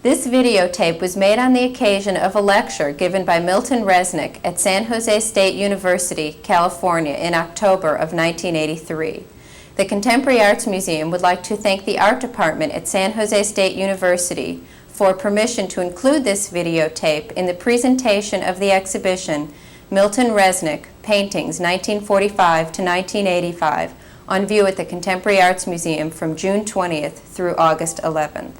This videotape was made on the occasion of a lecture given by Milton Resnick at San Jose State University, California in October of 1983. The Contemporary Arts Museum would like to thank the Art Department at San Jose State University for permission to include this videotape in the presentation of the exhibition Milton Resnick, Paintings 1945 to 1985, on view at the Contemporary Arts Museum from June 20th through August 11th.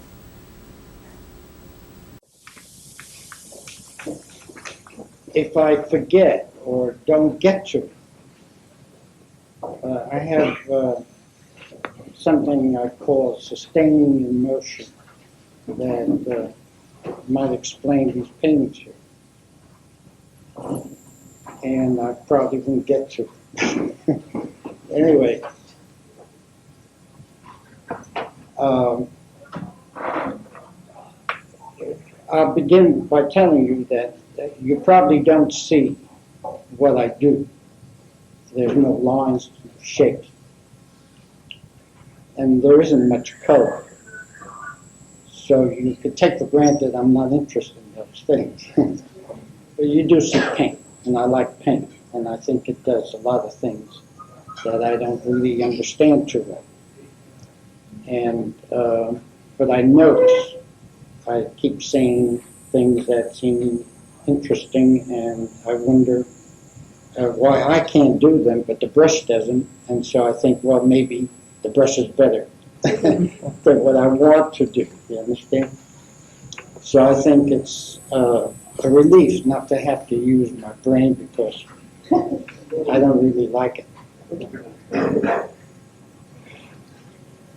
If I forget or don't get to it, I have something I call sustaining emotion that might explain these paintings here. And I probably won't get to it. Anyway, I'll begin by telling you that you probably don't see what I do. There's no lines, shapes. And there isn't much color. So you could take for granted I'm not interested in those things. But you do see paint, and I like paint, and I think it does a lot of things that I don't really understand too well. And, but I notice, I keep seeing things that seem interesting, and I wonder why I can't do them, but the brush doesn't. And so I think, well, maybe the brush is better than what I want to do. You understand? So I think it's a relief not to have to use my brain because I don't really like it.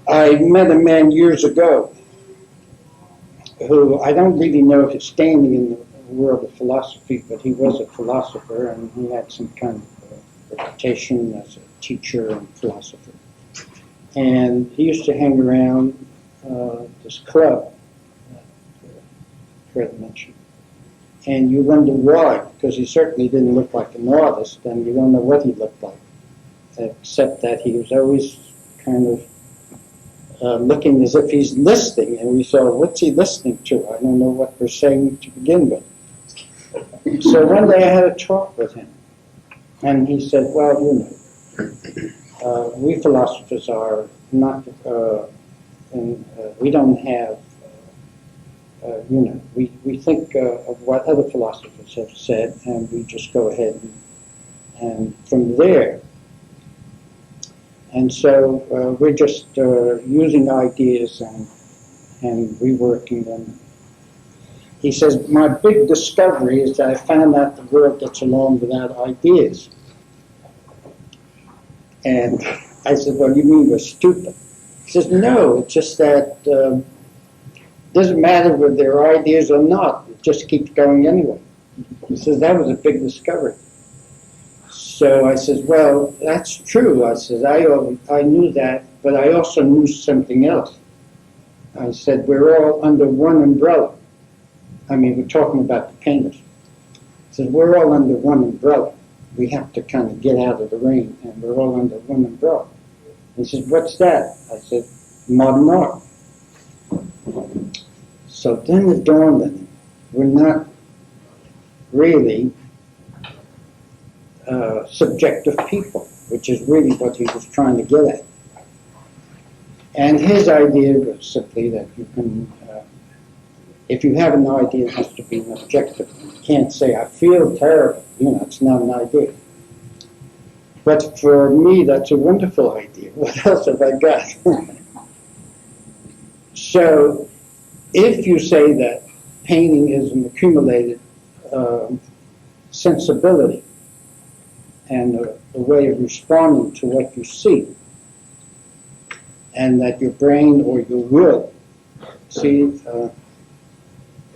I met a man years ago who I don't really know his standing in the world of philosophy, but he was a philosopher and he had some kind of reputation as a teacher and philosopher. And he used to hang around this club that Fred mentioned. And you wonder why, because he certainly didn't look like an artist, and you don't know what he looked like, except that he was always kind of looking as if he's listening, and we thought, what's he listening to? I don't know what we're saying to begin with. So one day I had a talk with him, and he said, well, you know, we philosophers are not, we don't have, you know, we think of what other philosophers have said, and we just go ahead and from there. And so we're just using ideas and reworking them. He says, my big discovery is that I found out the world gets along without ideas. And I said, well, you mean we're stupid? He says, no, it's just that it doesn't matter whether there are ideas or not. It just keeps going anyway. He says, that was a big discovery. So I says, well, that's true. I says, I knew that, but I also knew something else. I said, we're all under one umbrella. I mean, we're talking about the painters. He says, we're all under one umbrella. We have to kind of get out of the rain, and we're all under one umbrella. He says, what's that? I said, modern art. So then it dawned on him, we're not really subjective people, which is really what he was trying to get at. And his idea was simply that you can, if you have an idea, it has to be an objective. You can't say, I feel terrible. You know, it's not an idea. But for me, that's a wonderful idea. What else have I got? So, if you say that painting is an accumulated sensibility and a way of responding to what you see, and that your brain or your will, see,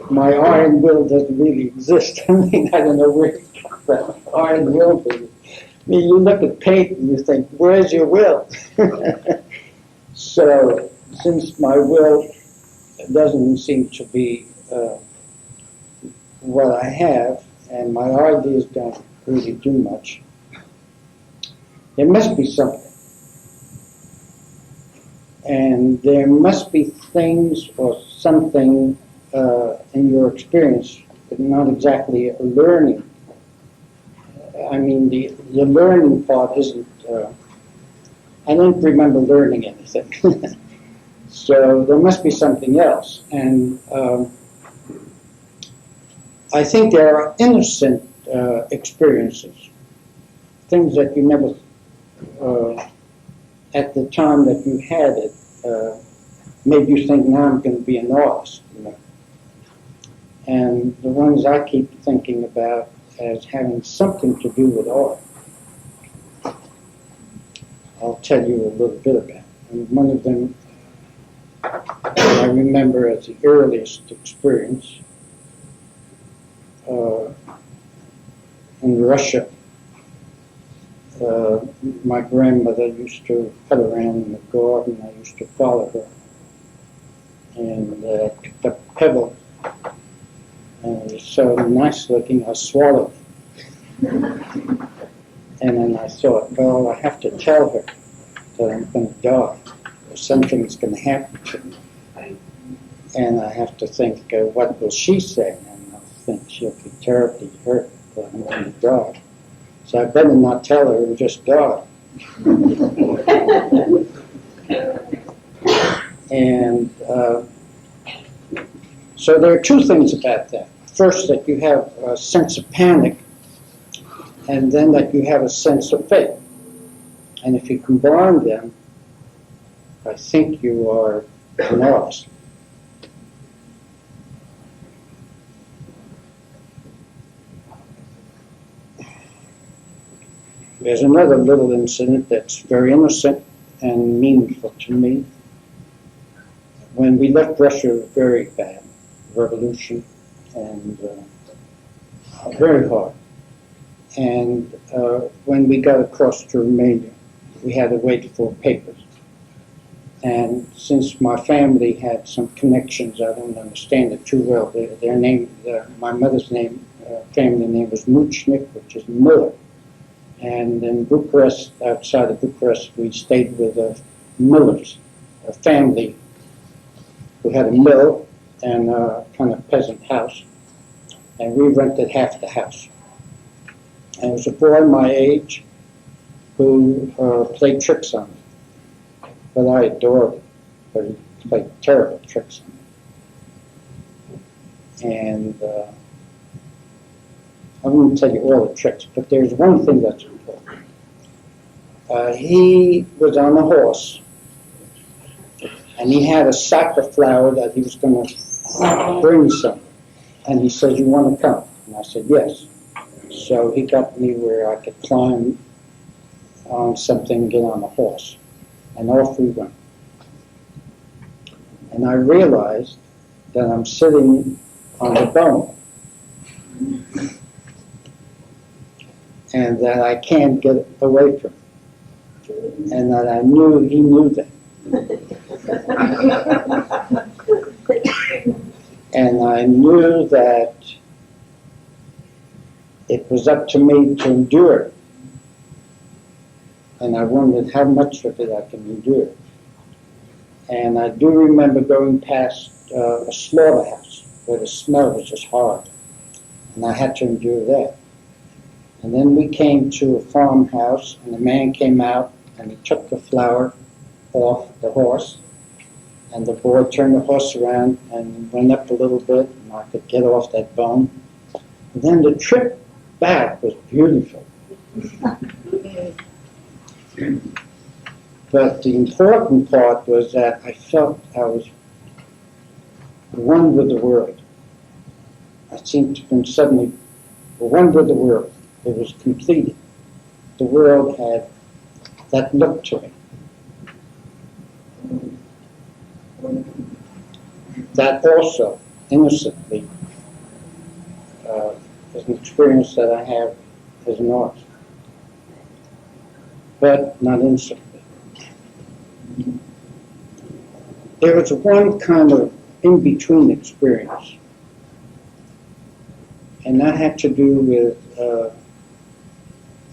my iron will doesn't really exist. I mean, I don't know where that iron will be. I mean, you look at paint and you think, where's your will? So, since my will doesn't seem to be what I have, and my ideas don't really do much, there must be something. And there must be things or something in your experience, but not exactly a learning. I mean, the learning part isn't, I don't remember learning anything. So there must be something else. And I think there are innocent experiences, things that you never, at the time that you had it, made you think, now I'm going to be an artist. You know? And the ones I keep thinking about as having something to do with art, I'll tell you a little bit about. And one of them I remember as the earliest experience in Russia. My grandmother used to cut around in the garden. I used to follow her and picked up a pebble. And it was so nice looking, I swallowed it. And then I thought, well, I have to tell her that I'm going to die, or something's going to happen to me. And I have to think, what will she say? And I'll think she'll be terribly hurt that I'm going to die. So I better not tell her and just die. And so there are two things about that. First, that you have a sense of panic, and then that you have a sense of faith. And if you combine them, I think you are an artist. There's another little incident that's very innocent and meaningful to me. When we left Russia, it was very bad, revolution, and very hard. And when we got across to Romania, we had to wait for papers. And since my family had some connections, I don't understand it too well. Their name, my mother's name, family name was Resnick, which is Miller. And in Bucharest, outside of Bucharest, we stayed with Millers, a family who had a mill and a kind of peasant house. And we rented half the house. And there was a boy my age who played tricks on me. But I adored him, but he played terrible tricks on me. And I won't tell you all the tricks, but there's one thing that's important. He was on a horse, and he had a sack of flour that he was going to bring some. And he said, "You want to come?" And I said, "Yes." So he got me where I could climb on something and get on a horse. And off we went. And I realized that I'm sitting on the bone. And that I can't get away from him. And that I knew he knew that. And I knew that it was up to me to endure it. And I wondered how much of it I can endure. And I do remember going past a slaughterhouse where the smell was just horrible. And I had to endure that. And then we came to a farmhouse, and the man came out, and he took the flour off the horse. And the boy turned the horse around and went up a little bit, and I could get off that bone. And then the trip back was beautiful. But the important part was that I felt I was one with the world. I seemed to have been suddenly one with the world. It was completed. The world had that look to it. That also, innocently, is an experience that I have as an artist. But not instantly. There was one kind of in-between experience, and that had to do with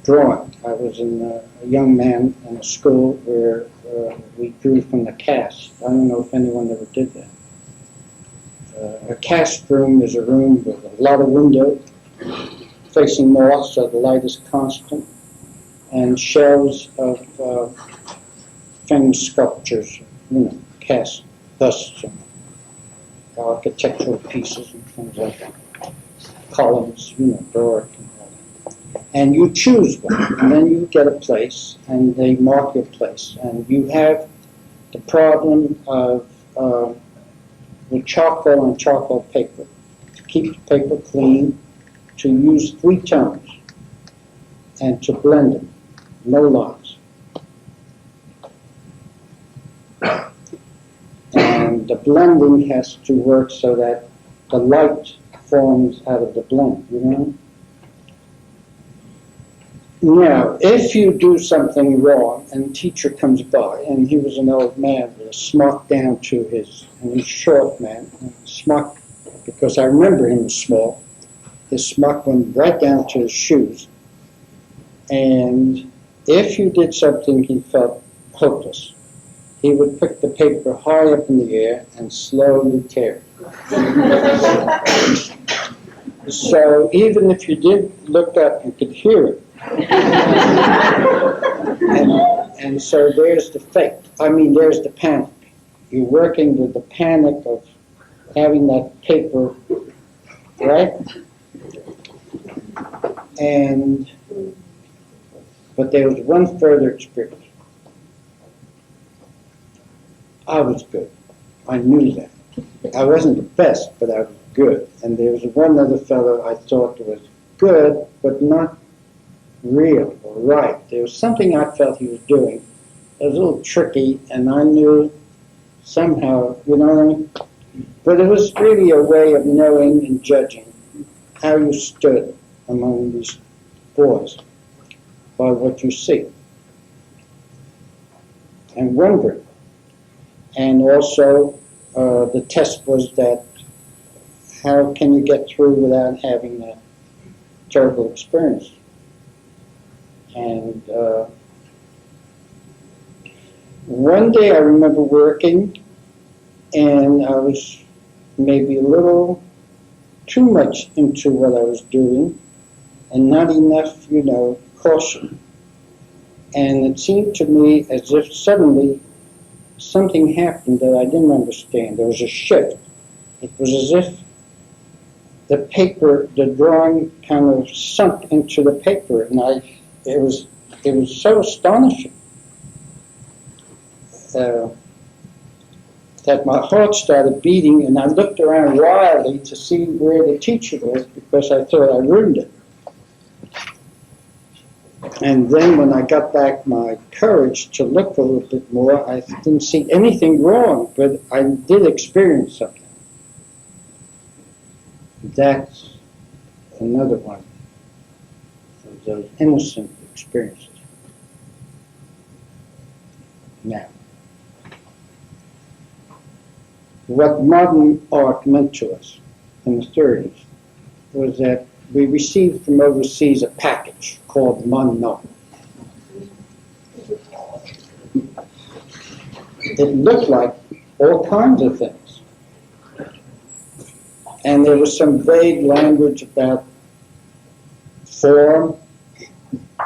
drawing. I was a young man in a school where we drew from the cast. I don't know if anyone ever did that. A cast room is a room with a lot of windows facing north, so the light is constant, and shelves of famous sculptures, cast busts and architectural pieces and things like that. Columns, Doric and all that. And you choose one, and then you get a place, and they mark your place. And you have the problem of with charcoal and charcoal paper, to keep the paper clean, to use 3 tones, and to blend them, no lines. And the blending has to work so that the light forms out of the blend, Now, if you do something wrong and the teacher comes by, and he was an old man with a smock down to his, and he's a short man, and smock, because I remember him was small, his smock went right down to his shoes, and if you did something he felt hopeless, he would pick the paper high up in the air and slowly tear it. So even if you did look up, you could hear it. and so there's the fate. There's the panic. You're working with the panic of having that paper, right? But there was one further experience. I was good. I knew that. I wasn't the best, but I was good. And there was one other fellow I thought was good, but not real or right. There was something I felt he was doing. It was a little tricky, and I knew somehow, But it was really a way of knowing and judging how you stood among these boys by what you see. And wondering. And also, the test was that how can you get through without having a terrible experience? And one day I remember working, and I was maybe a little too much into what I was doing, and not enough, caution. And it seemed to me as if suddenly something happened that I didn't understand. There was a shift. It was as if the paper, the drawing kind of sunk into the paper, and it was so astonishing that my heart started beating, and I looked around wildly to see where the teacher was because I thought I ruined it. And then when I got back my courage to look a little bit more, I didn't see anything wrong, but I did experience something. That's another one of those innocent experiences. Now, what modern art meant to us in the 30s was that we received from overseas a package called Mon. It looked like all kinds of things. And there was some vague language about form,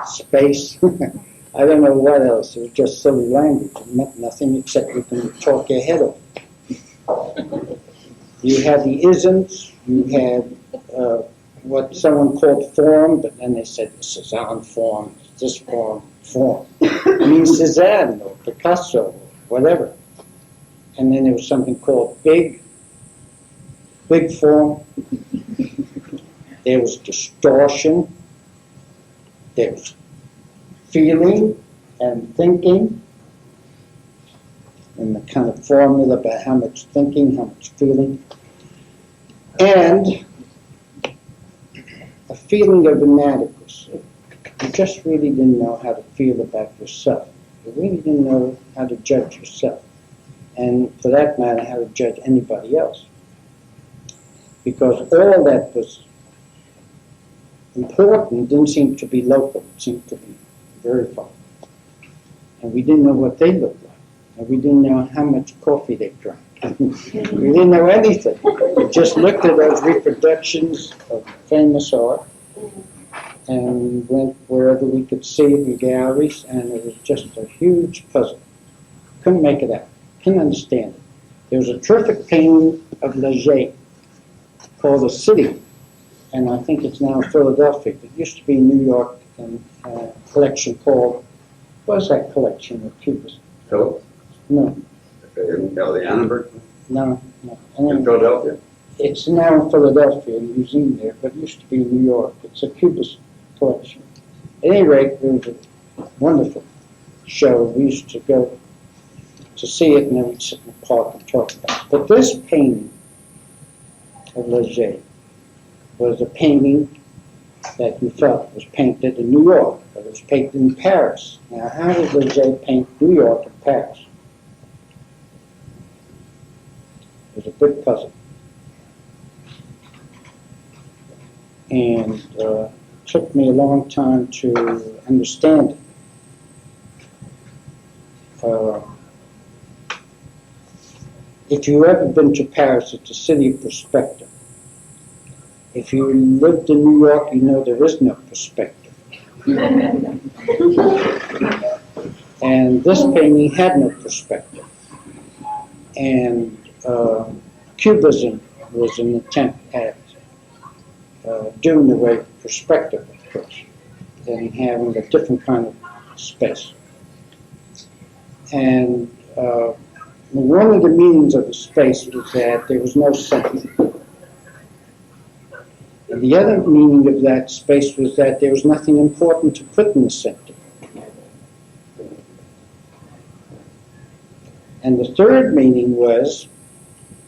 space. I don't know what else. It was just silly language. It meant nothing except you can talk your head off. You had the isms, you had what someone called form, but then they said Cézanne form, this form. I mean Cézanne or Picasso or whatever. And then there was something called big form. There was distortion. There was feeling and thinking, and the kind of formula about how much thinking, how much feeling, and a feeling of inadequacy. You just really didn't know how to feel about yourself. You really didn't know how to judge yourself, and for that matter, how to judge anybody else. Because all that was important didn't seem to be local. It seemed to be very far. And we didn't know what they looked like. And we didn't know how much coffee they drank. We didn't know anything. We just looked at those reproductions of famous art and went wherever we could see it in galleries, and it was just a huge puzzle. Couldn't make it out. Couldn't understand it. There was a terrific painting of Leger called The City, and I think it's now in Philadelphia. It used to be in New York, and a collection called, what was that collection of Cubist? Phillips? No, The Annenberg? no. In Philadelphia? It's now in Philadelphia, in the museum there, but it used to be in New York. It's a Cubist collection. At any rate, it was a wonderful show. We used to go to see it, and then we'd sit in the park and talk about it. But this painting of Leger was a painting that you felt was painted in New York, but it was painted in Paris. Now, how did Leger paint New York and Paris? It was a big puzzle. And it took me a long time to understand it. If you've ever been to Paris, it's a city of perspective. If you lived in New York, you know there is no perspective. And this painting had no perspective. And Cubism was an attempt at doing away with perspective, of course, and having a different kind of space. And one of the meanings of the space was that there was no center. And the other meaning of that space was that there was nothing important to put in the center. And the third meaning was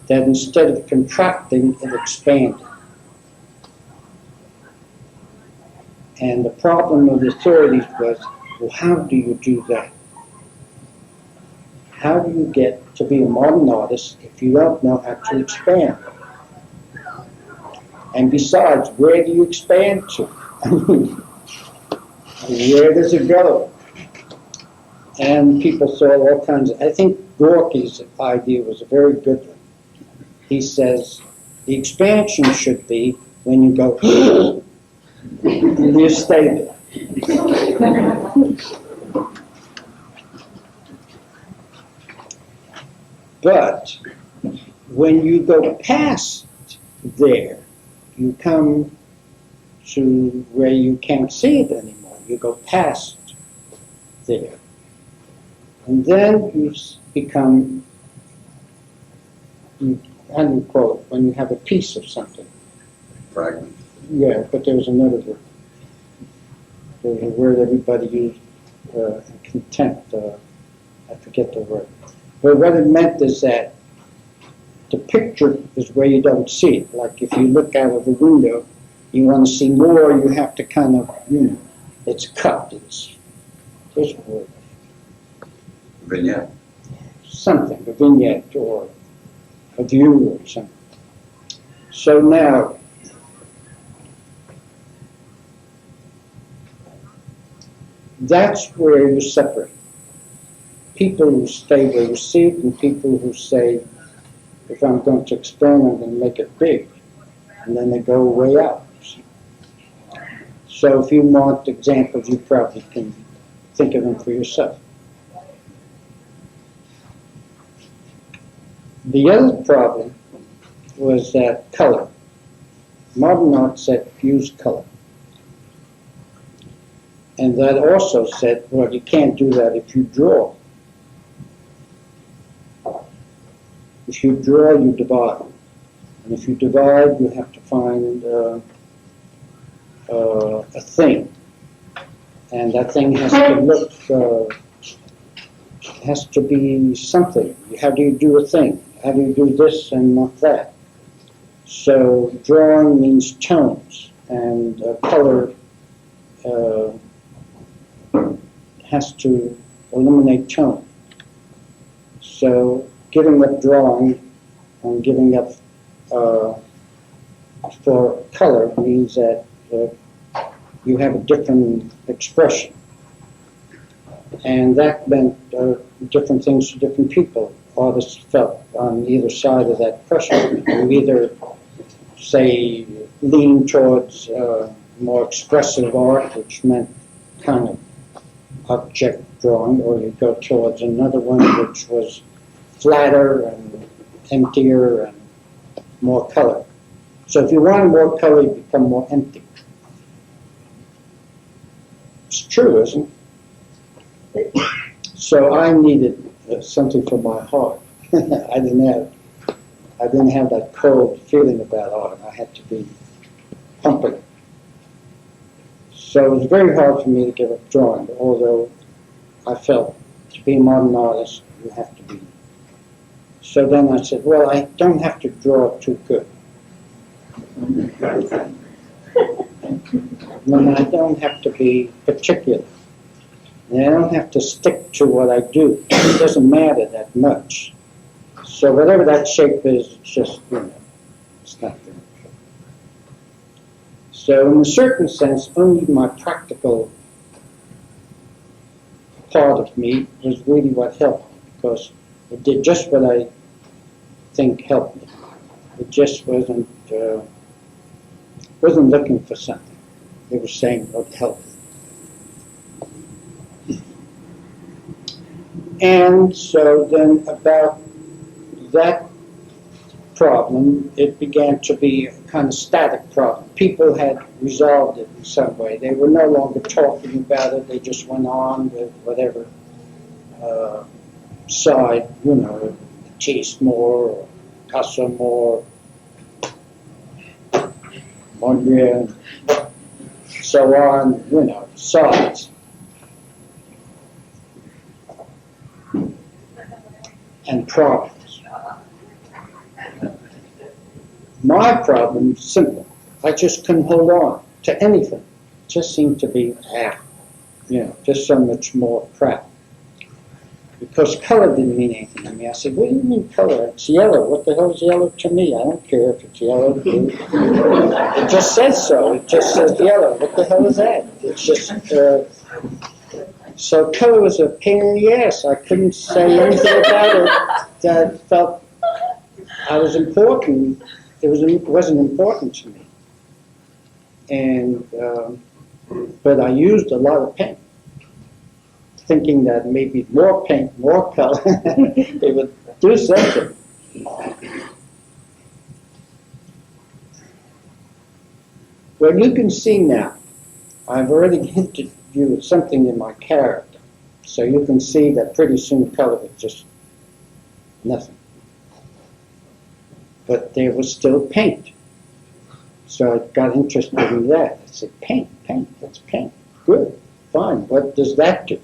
that instead of contracting, it expanded. And the problem of the authorities was, well, how do you do that? How do you get to be a modern artist if you don't know how to expand? And besides, where do you expand to? I mean, where does it go? And people saw all kinds of, I think Gorky's idea was a very good one. He says, the expansion should be when you go, and you stay there. But when you go past there, you come to where you can't see it anymore. You go past there. And then you become, how do you call it, when you have a piece of something? Fragment. Yeah, but there was another word. There was a word everybody used, contempt, I forget the word. But what it meant is that the picture is where you don't see it. Like if you look out of the window, you want to see more, you have to kind of, it's cut. There's a word. Vignette. Something, a vignette or a view or something. So now, that's where you separate. People who stay where you see it and people who say, if I'm going to expand, I'm going to make it big. And then they go way out. So if you want examples, you probably can think of them for yourself. The other problem was that color. Modern art said use color. And that also said, well, you can't do that if you draw. If you draw, you divide. And if you divide, you have to find a thing. And that thing has to look, has to be something. How do you do a thing? How do you do this and not that? So drawing means tones, and color has to eliminate tone. So giving up drawing and giving up for color means that you have a different expression. And that meant different things to different people. Artists felt on either side of that pressure. You either, say, lean towards more expressive art, which meant kind of object drawing, or you go towards another one which was flatter and emptier and more color. So if you wanted more color, you become more empty. It's true, isn't it? So I needed something for my heart. I didn't have that cold feeling about art. I had to be pumping. So it was very hard for me to give up drawing, although I felt to be a modern artist, you have to be. So then I said, well, I don't have to draw too good. And I don't have to be particular. And I don't have to stick to what I do. It doesn't matter that much. So whatever that shape is, it's just, it's not there. So in a certain sense, only my practical part of me was really what helped me, because it did just what I think helped me. It just wasn't looking for something. It was saying what helped me. And so then about that problem, it began to be a kind of static problem. People had resolved it in some way. They were no longer talking about it. They just went on with whatever side, Cheesemore or Cassamore, Mondrian, so on, sides. And problems. My problem is simple. I just couldn't hold on to anything. It just seemed to be, just so much more crap. Because color didn't mean anything to me. I said, what do you mean color? It's yellow. What the hell is yellow to me? I don't care if it's yellow. It just says so. It just says yellow. What the hell is that? It's just, so color was a pain in the ass. I couldn't say anything about it that felt I was important. It wasn't important to me. And, but I used a lot of paint, thinking that maybe more paint, more color, it would do something. Well, you can see now, I've already hinted you at something in my character. So you can see that pretty soon color was just nothing. But there was still paint. So I got interested in that. I said, paint, that's paint. Good, fine, what does that do?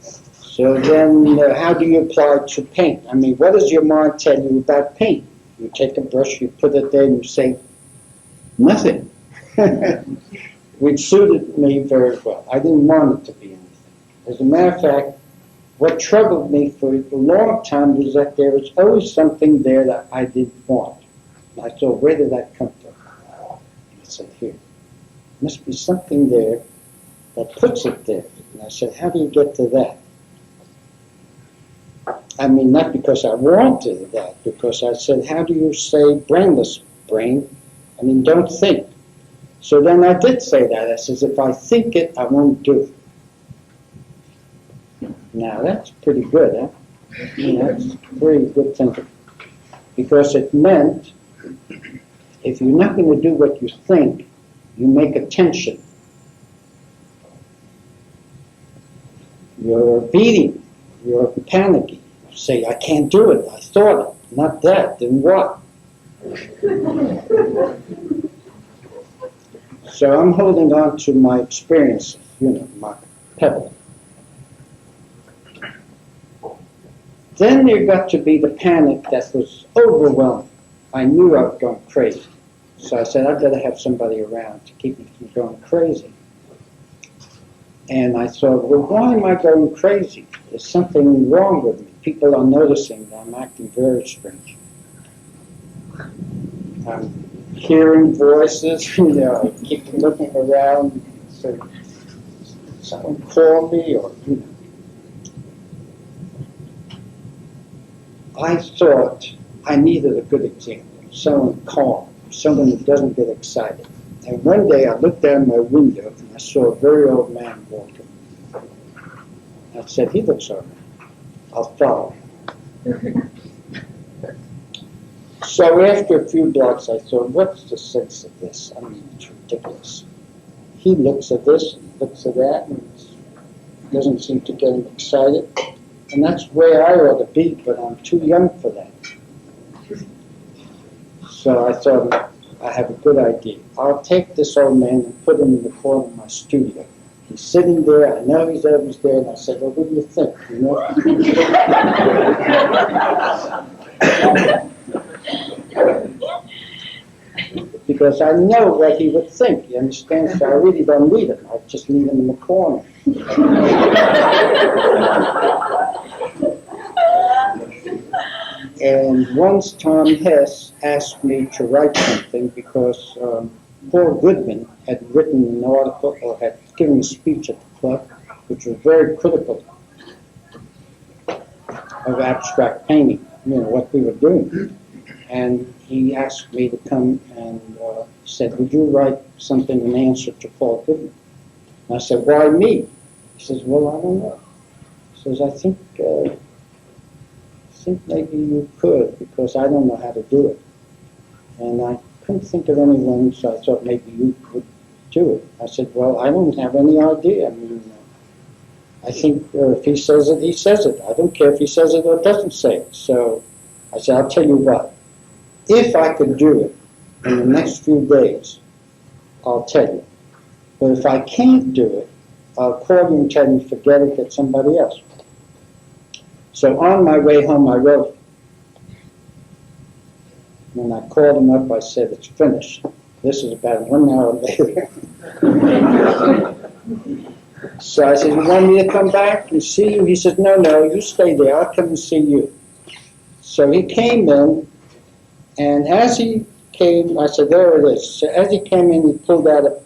So then how do you apply it to paint? I mean, what does your mind tell you about paint? You take a brush, you put it there, and you say, nothing. Which suited me very well. I didn't want it to be anything. As a matter of fact, what troubled me for a long time was that there was always something there that I didn't want. And I thought, where did that come from? I said, here. Must be something there that puts it there. And I said, how do you get to that? I mean, not because I wanted that, because I said, how do you say brainless brain? I mean, don't think. So then I did say that. I says, if I think it, I won't do it. Now that's pretty good, huh? That's very good thinking. Because it meant, if you're not going to do what you think, you make a tension. You're beating, you're panicking. You say, I can't do it, I thought it, not that, then what? So I'm holding on to my experiences, my pebble. Then there got to be the panic that was overwhelming. I knew I was going crazy. So I said, I've got to have somebody around to keep me from going crazy. And I thought, well, why am I going crazy? There's something wrong with me. People are noticing that I'm acting very strange. I'm hearing voices, I keep looking around, so someone call me, or, I thought I needed a good example, someone calm, someone who doesn't get excited. And one day I looked down my window and I saw a very old man walking. I said, he looks all right. I'll follow him. So after a few blocks, I thought, what's the sense of this? I mean, it's ridiculous. He looks at this, and looks at that, and doesn't seem to get him excited. And that's where I ought to be, but I'm too young for that. So I thought, I have a good idea. I'll take this old man and put him in the corner of my studio. He's sitting there, I know he's always there, and I said, well, what do you think, you know? Because I know what he would think, you understand? So I really don't need him. I just leave him in the corner. And once Tom Hess asked me to write something because Paul Goodman had written an article or had given a speech at the club which was very critical of abstract painting, you know, what we were doing. And he asked me to come and said, would you write something in answer to Paul Goodman? And I said, why me? He says, well, I don't know. He says, I think maybe you could, because I don't know how to do it. And I couldn't think of anyone, so I thought maybe you could do it. I said, well, I don't have any idea. I mean, I think if he says it, he says it. I don't care if he says it or doesn't say it. So I said, I'll tell you what. If I could do it in the next few days, I'll tell you. But if I can't do it, I'll call you and tell you, forget it, get somebody else. So on my way home, I wrote. When I called him up, I said, it's finished. This is about 1 hour later. So I said, you want me to come back and see you? He said, no, you stay there. I'll come and see you. So he came in, and as he came, I said, there it is. So as he came in, he pulled out a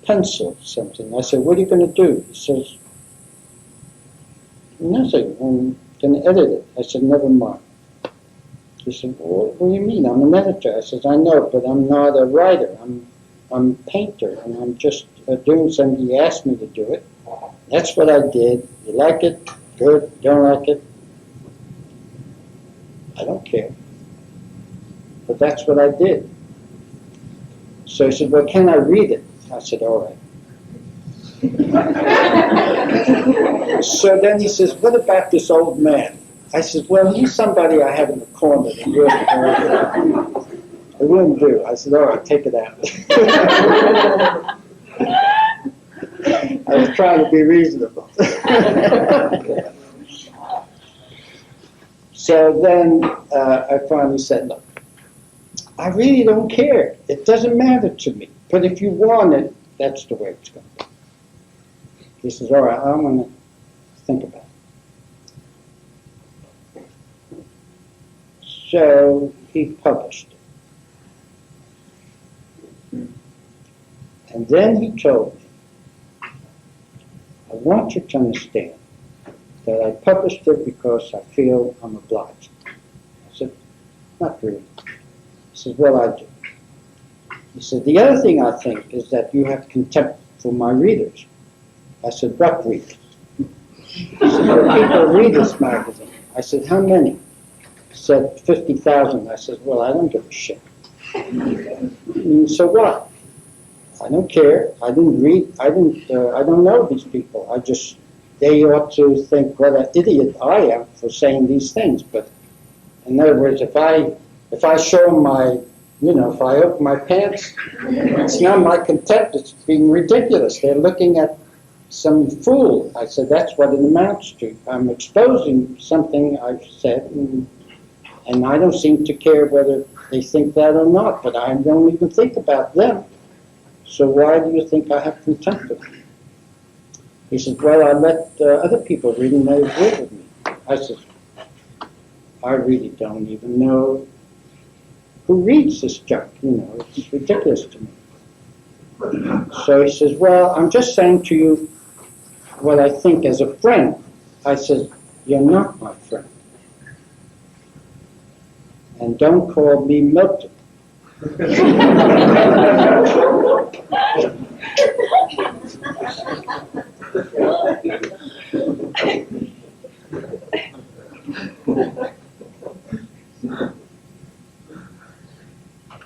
pencil or something. I said, what are you going to do? He says, nothing. I'm going to edit it. I said, never mind. He said, well, what do you mean? I'm an editor. I said, I know, but I'm not a writer. I'm a painter, and I'm just doing something. He asked me to do it. That's what I did. You like it? Good. Don't like it? I don't care. But that's what I did. So he said, well, can I read it? I said, all right. So then he says, what about this old man? I said, well, he's somebody I have in the corner that really it wouldn't do. I said, all right, take it out. I was trying to be reasonable. So then I finally said, look, I really don't care. It doesn't matter to me. But if you want it, that's the way it's going to be. He says, all right, I'm going to think about it. So he published it. And then he told me, I want you to understand that I published it because I feel I'm obliged. I said, not really. He said, well, I do. He said, the other thing I think is that you have contempt for my readers. I said, what readers? He said, well, people read this magazine. I said, how many? He said, 50,000. I said, well, I don't give a shit. So what? I don't care. I didn't read. I don't know these people. They ought to think what an idiot I am for saying these things. But in other words, if I show them if I open my pants, it's not my contempt. It's being ridiculous. They're looking at some fool. I said, that's what it amounts to. I'm exposing something I've said, and I don't seem to care whether they think that or not. But I don't even think about them. So why do you think I have contempt of them? He says, well, I let other people read and they agree with me. I said, I really don't even know who reads this junk. It's ridiculous to me. So he says, well, I'm just saying to you what I think as a friend. I said, you're not my friend. And don't call me Milton.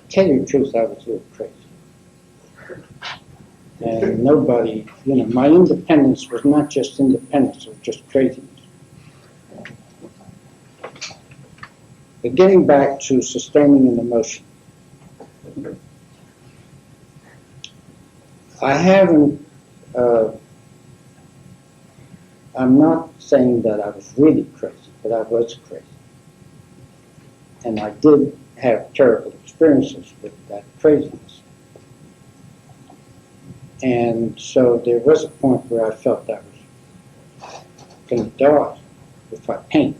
Tell you the truth, I was a little crazy. And nobody, my independence was not just independence, it was just craziness. But getting back to sustaining an emotion, I haven't, I'm not saying that I was really crazy, but I was crazy. And I did have terrible experiences with that craziness. And so there was a point where I felt I was going to die if I paint.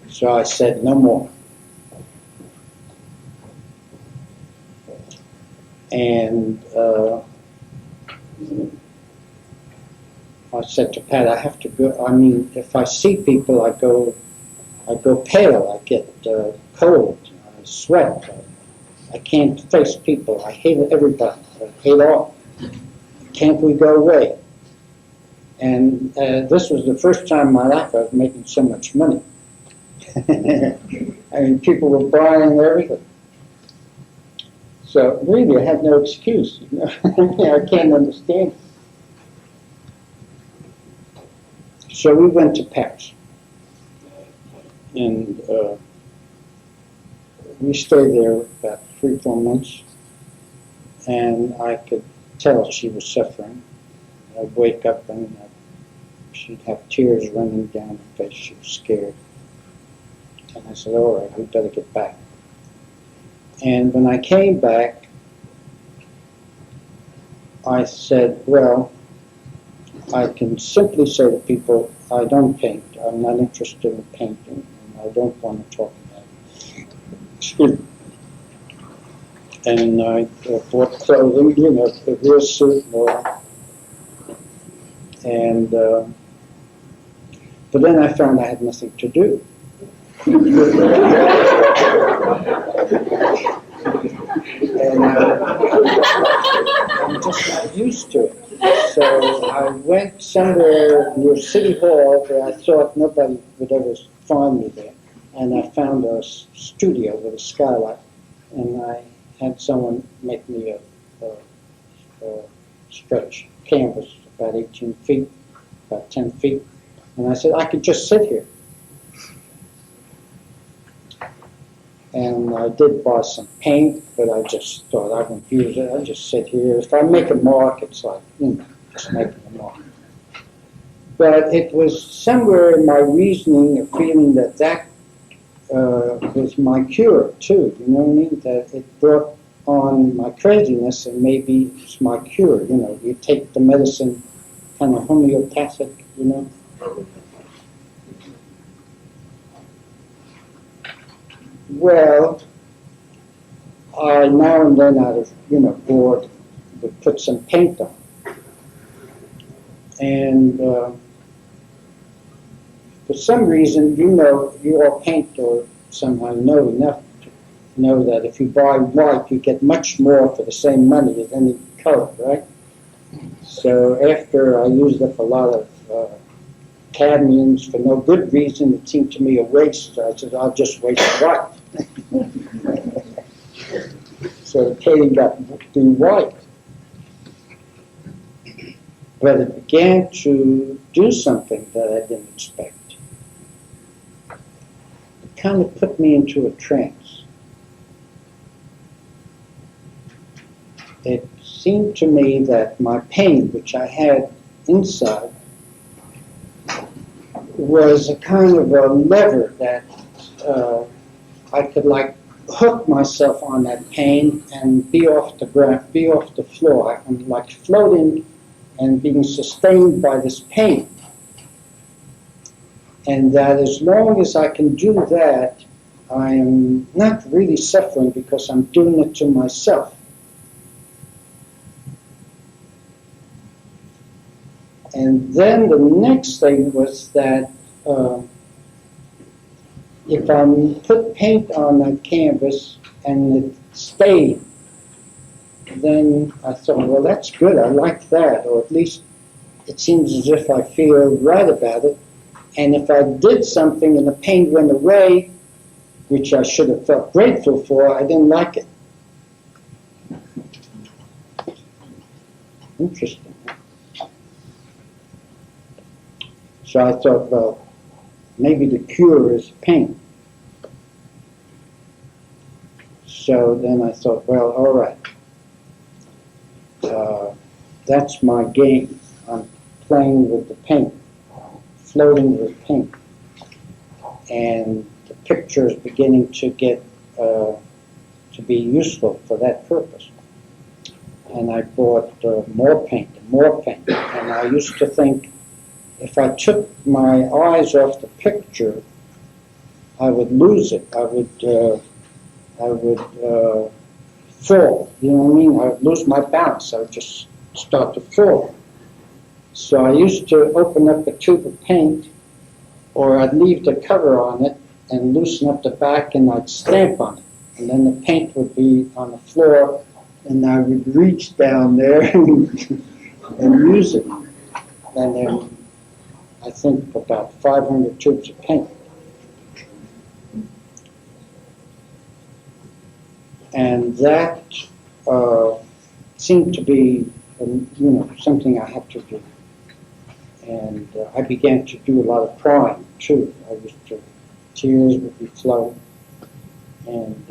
So I said, no more. And I said to Pat, I have to go. I mean, if I see people, I go pale. I get cold. I sweat. I can't face people. I hate everybody. I hate all. Can't we go away? And this was the first time in my life I was making so much money. I mean, people were buying everything. So really, I had no excuse. I can't understand it. So we went to Paris, and we stayed there about 3-4 months, and I could tell she was suffering. I'd wake up and she'd have tears running down her face. She was scared. And I said, all right, we better get back. And when I came back, I said, well, I can simply say to people, I don't paint. I'm not interested in painting, and I don't want to talk about it. Excuse me. And I bought clothing, a real suit and all that. And, but then I found I had nothing to do. And I'm just not used to it. So I went somewhere near City Hall where I thought nobody would ever find me there. And I found a studio with a skylight. And I had someone make me a stretch canvas about 18 feet, about 10 feet. And I said, I could just sit here. And I did buy some paint, but I just thought I wouldn't use it. I'll just sit here. If I make a mark, it's like, just making a mark. But it was somewhere in my reasoning, a feeling that was my cure, too. You know what I mean? That it brought on my craziness, and maybe it's my cure. You take the medicine kind of homeopathic, Well, I now and then out of, bored, would put some paint on. And for some reason, you all paint or somehow know enough to know that if you buy white, you get much more for the same money as any color, right? So after I used up a lot of cadmiums for no good reason, it seemed to me a waste. So I said, I'll just waste white. So the painting got to be white. But it began to do something that I didn't expect. It kind of put me into a trance. It seemed to me that my pain, which I had inside, was a kind of a lever that I could hook myself on that pain and be off the ground, be off the floor. I'm like floating and being sustained by this pain. And that as long as I can do that, I am not really suffering because I'm doing it to myself. And then the next thing was that if I put paint on that canvas and it stayed, then I thought, well, that's good, I like that, or at least it seems as if I feel right about it. And if I did something and the paint went away, which I should have felt grateful for, I didn't like it. Interesting. So I thought, well, maybe the cure is paint. So then I thought, well, all right. That's my game. I'm playing with the paint, floating with paint. And the picture is beginning to get to be useful for that purpose. And I bought more paint and more paint. And I used to think if I took my eyes off the picture, I would lose it. I would fall. You know what I mean? I would lose my balance. I would just start to fall. So I used to open up a tube of paint, or I'd leave the cover on it and loosen up the back, and I'd stamp on it. And then the paint would be on the floor, and I would reach down there and use it. And then I think about 500 tubes of paint. And that seemed to be, something I had to do. And I began to do a lot of crying too. Tears would be flowing, and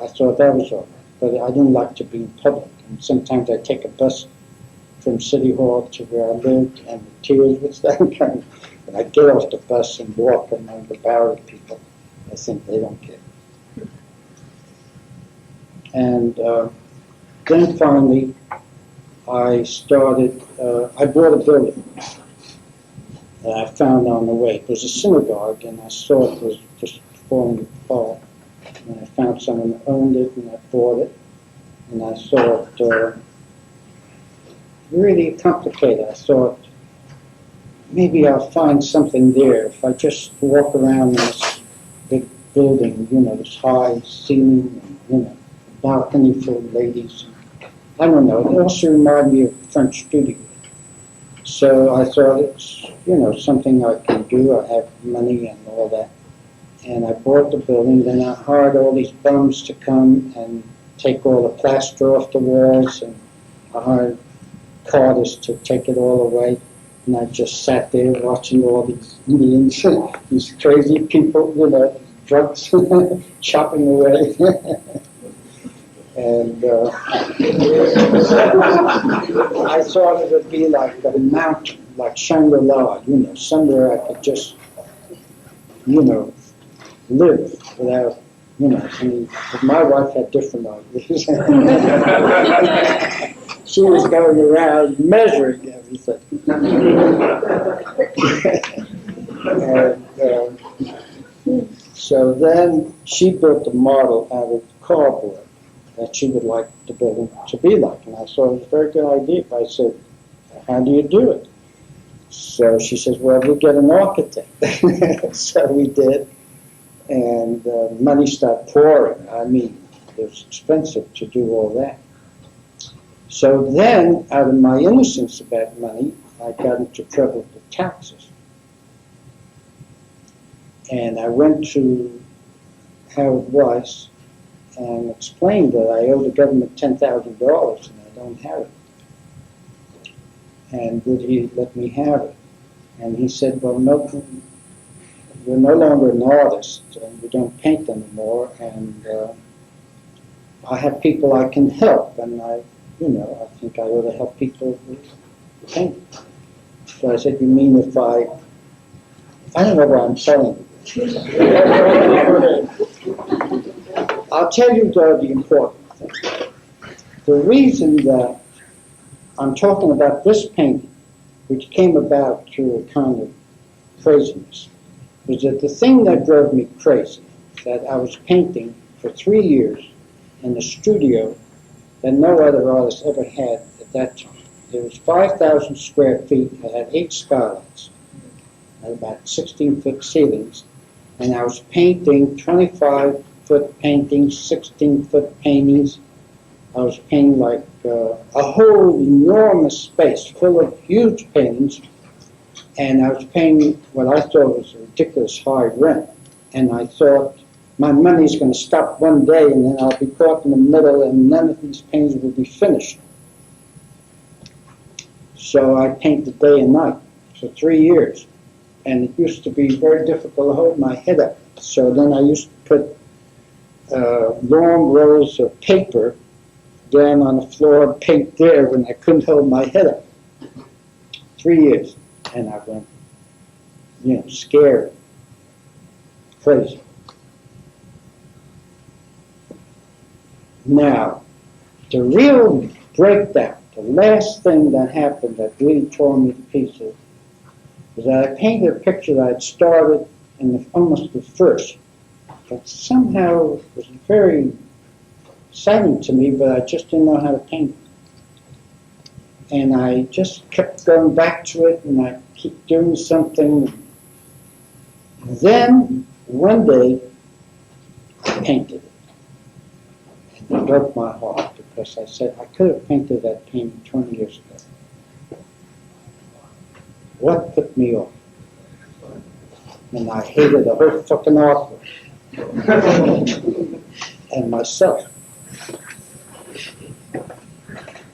I thought that was all right. But I didn't like to be in public. And sometimes I'd take a bus from City Hall to where I lived, and the tears would start coming. And I'd get off the bus and walk among the Bowery people. I think they don't care. And then finally, I started, I bought a building that I found on the way. It was a synagogue, and I saw it was just falling apart. And I found someone who owned it, and I bought it. And I saw it really complicated. I thought, maybe I'll find something there if I just walk around this big building, this high ceiling, balcony full of ladies. I don't know. It also reminded me of French studio. So I thought it's, something I can do. I have money and all that. And I bought the building. Then I hired all these bums to come and take all the plaster off the walls. And I hired carters to take it all away. And I just sat there watching all these Indians, these crazy people, drugs chopping away. And I thought it would be like a mountain, like Shangri-La, somewhere I could just, live without, but my wife had different ideas. She was going around measuring everything. And so then she built a model out of cardboard that she would like the building to be like. And I thought it was a very good idea. I said, how do you do it? So she says, well, we'll get an architect. So we did. And money started pouring. I mean, it was expensive to do all that. So then, out of my innocence about money, I got into trouble with taxes. And I went to Howard Weiss and explained that I owe the government $10,000 and I don't have it. And would he let me have it? And he said, well, no, you're no longer an artist and you don't paint anymore, and I have people I can help, and I think I ought to help people with paint. So I said, you mean if I don't know why I'm telling you. I'll tell you, though, the important thing. The reason that I'm talking about this painting, which came about through a kind of craziness, was that the thing that drove me crazy, that I was painting for 3 years in a studio that no other artist ever had at that time. It was 5,000 square feet. It had 8 skylights, had about 16-foot ceilings, And I was painting 25-foot paintings, 16-foot paintings. I was painting like a whole enormous space full of huge paintings. And I was paying what I thought was a ridiculous high rent. And I thought, my money's going to stop one day and then I'll be caught in the middle and none of these paintings will be finished. So I painted day and night for 3 years. And it used to be very difficult to hold my head up. So then I used to put long rolls of paper down on the floor and paint there when I couldn't hold my head up. 3 years. And I went, scared, crazy. Now, the real breakdown, the last thing that happened that really tore me to pieces was that I painted a picture that I'd started in almost the first, that somehow was very exciting to me, but I just didn't know how to paint it. And I just kept going back to it, and I keep doing something. Then, one day, I painted it. And it broke my heart, because I said, I could have painted that painting 20 years ago. What put me off? And I hated the whole fucking artwork. And myself.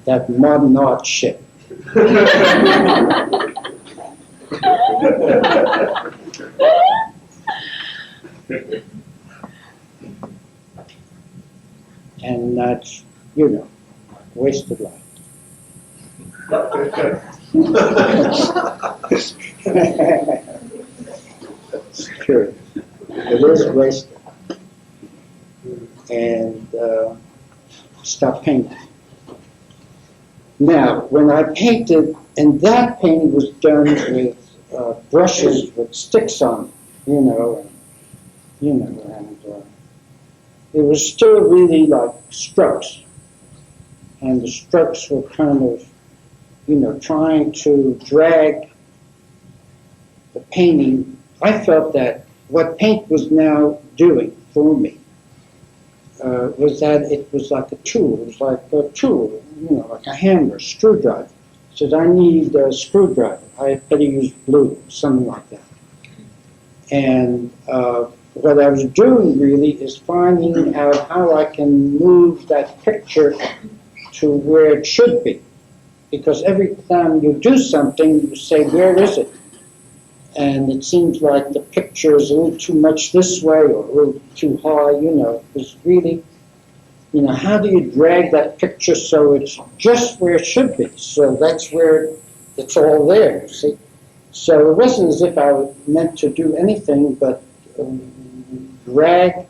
That modern art shit. And that's, wasted life. It's true. It is wasted. And stop painting. Now, when I painted, and that painting was done with brushes with sticks on it, and it was still really like strokes. And the strokes were kind of, trying to drag the painting. I felt that what paint was now doing for me was that it was like a tool. It was like a tool, like a hammer, screwdriver. I said, I need a screwdriver. I better use blue, something like that. And what I was doing really is finding out how I can move that picture to where it should be. Because every time you do something, you say, where is it? And it seems like the picture is a little too much this way or a little too high, It was really, how do you drag that picture so it's just where it should be? So that's where it's all there, you see? So it wasn't as if I meant to do anything but drag,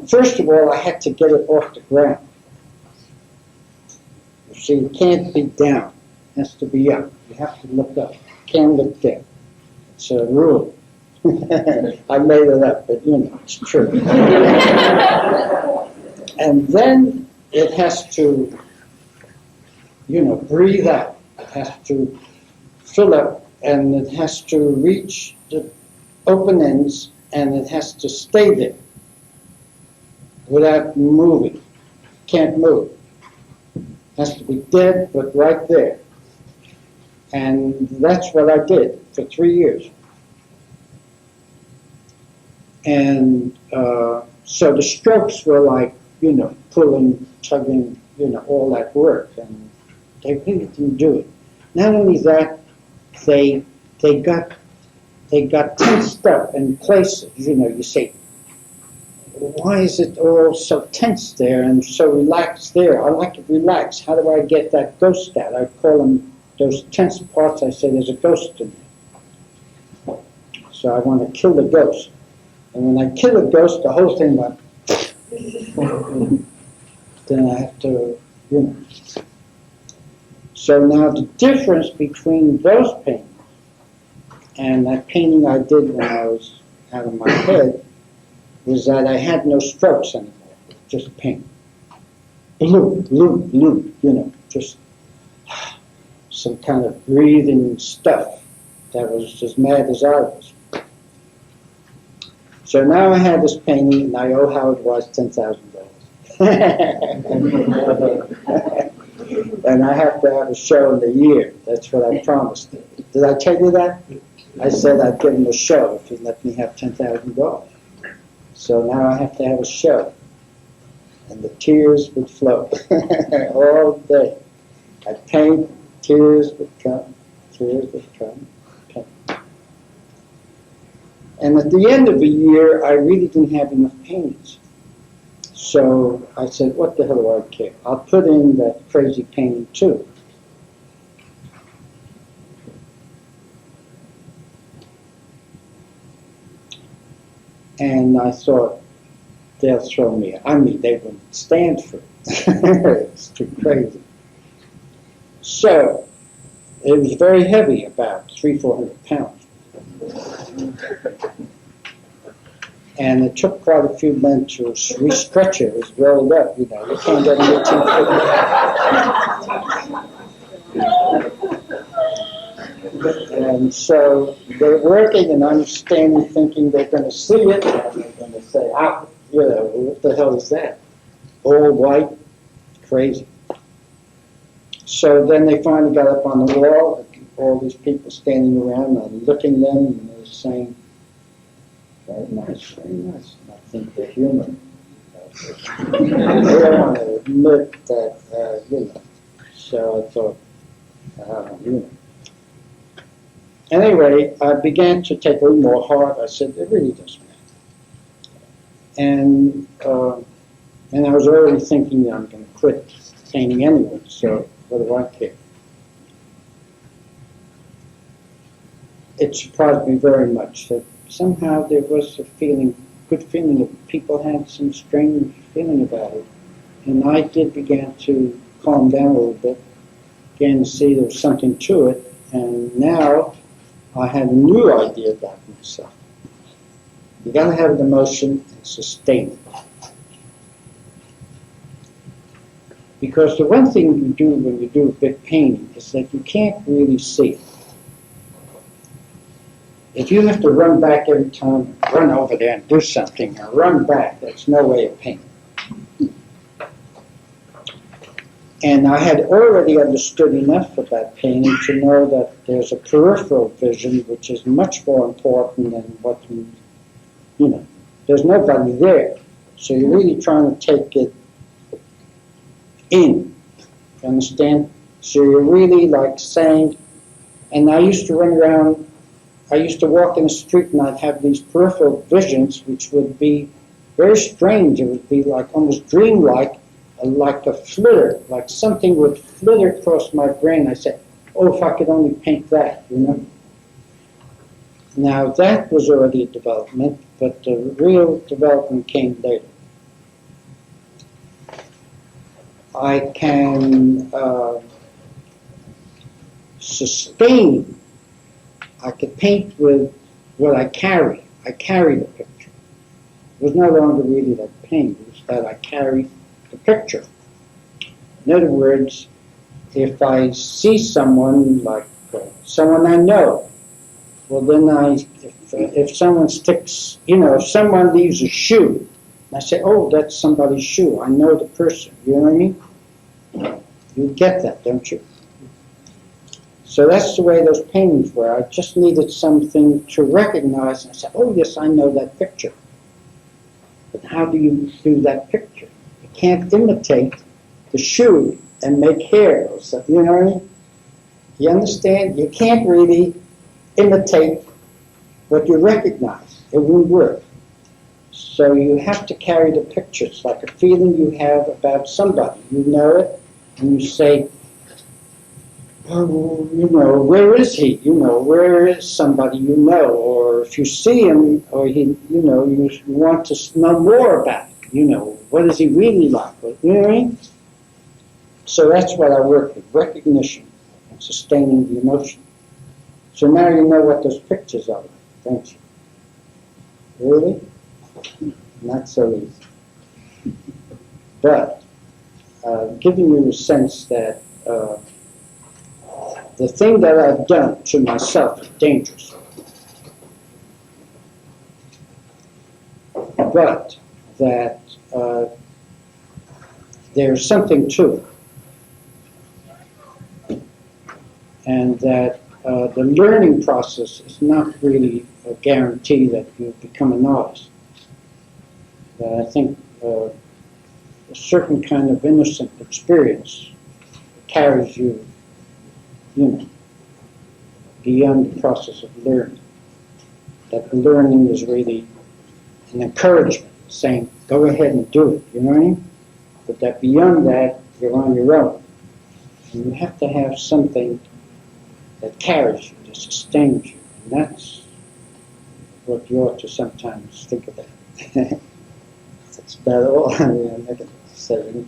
first of all, I had to get it off the ground. You see, it can't be down. It has to be up. You have to look up. You can't look down. It's a rule. I made it up, but it's true. And then it has to, breathe out. It has to fill up, and it has to reach the open ends, and it has to stay there without moving. Can't move. It has to be dead, but right there. And that's what I did for 3 years. And so the strokes were like, pulling, tugging, all that work. And they really didn't do it. Not only that, they got tensed up in places. You say, why is it all so tense there and so relaxed there? I like it relaxed. How do I get that ghost out? I call them those tense parts. I say there's a ghost in there. So I want to kill the ghost. And when I kill the ghost, the whole thing went. Then I have to, So now the difference between those paintings and that painting I did when I was out of my head was that I had no strokes anymore, just paint. Blue, blue, blue, just some kind of breathing stuff that was as mad as I was. So now I have this painting, and I owe Howard Wise $10,000. And I have to have a show in the year. That's what I promised him. Did I tell you that? I said I'd give him a show if he'd let me have $10,000. So now I have to have a show. And the tears would flow all day. I'd paint, tears would come, paint. And at the end of the year, I really didn't have enough paintings. So I said, what the hell do I care? I'll put in that crazy painting too. And I thought, they'll throw me out. I mean, they wouldn't stand for it. It's too crazy. So it was very heavy, about 300-400 pounds. And it took quite a few men to re-stretch it. It was rolled up, you know. You can't get an 18-foot. And so they're working, and I'm standing thinking they're going to see it, and they're going to say, you know, what the hell is that? All white, crazy. So then they finally got up on the wall, all these people standing around and looking at them, and they're saying, very nice, very nice. And I think they're human. They don't want to admit that, you know. So I thought, you know. Anyway, I began to take a little more heart. I said, it really doesn't matter. And I was already thinking that I'm going to quit painting anyway, so what do I care? It surprised me very much that somehow there was a feeling, good feeling, that people had some strange feeling about it. And I did begin to calm down a little bit, began to see there was something to it, and now I had a new idea about myself. You got to have an emotion and sustain it. Because the one thing you do when you do a big painting is that you can't really see it. If you have to run back every time, run over there and do something, or run back, that's no way of painting. And I had already understood enough about painting to know that there's a peripheral vision which is much more important than what you know, there's nobody there. So you're really trying to take it in, you understand? So you're really like saying, and I used to run around, I used to walk in the street and I'd have these peripheral visions which would be very strange. It would be like almost dreamlike, like a flitter, like something would flitter across my brain. I said, oh, if I could only paint that, you know? Now that was already a development, but the real development came later. I can sustain. I could paint with what I carry. I carry the picture. It was no longer really that paint, it was that I carried the picture. In other words, if I see someone, like someone I know, well then if someone sticks, you know, if someone leaves a shoe, I say, oh, that's somebody's shoe. I know the person. You know what I mean? You get that, don't you? So that's the way those paintings were. I just needed something to recognize, and I said, oh, yes, I know that picture. But how do you do that picture? You can't imitate the shoe and make hair or something, you know what I mean? You understand? You can't really imitate what you recognize. It won't work. So you have to carry the picture. It's like a feeling you have about somebody. You know it, and you say, oh, you know, where is he? You know, where is somebody you know? Or if you see him, or he, you know, you want to know more about him. You know, what is he really like? You know what I mean? So that's what I work with, recognition and sustaining the emotion. So now you know what those pictures are like, don't you? Really? Not so easy. But giving you a sense that the thing that I've done to myself is dangerous. but that there's something to it. And that the learning process is not really a guarantee that you become an artist. I think a certain kind of innocent experience carries you, beyond the process of learning. That learning is really an encouragement, saying, go ahead and do it, you know what I mean? But that beyond that, you're on your own. And you have to have something that carries you, that sustains you. And that's what you ought to sometimes think about. That's about all I'm going to say.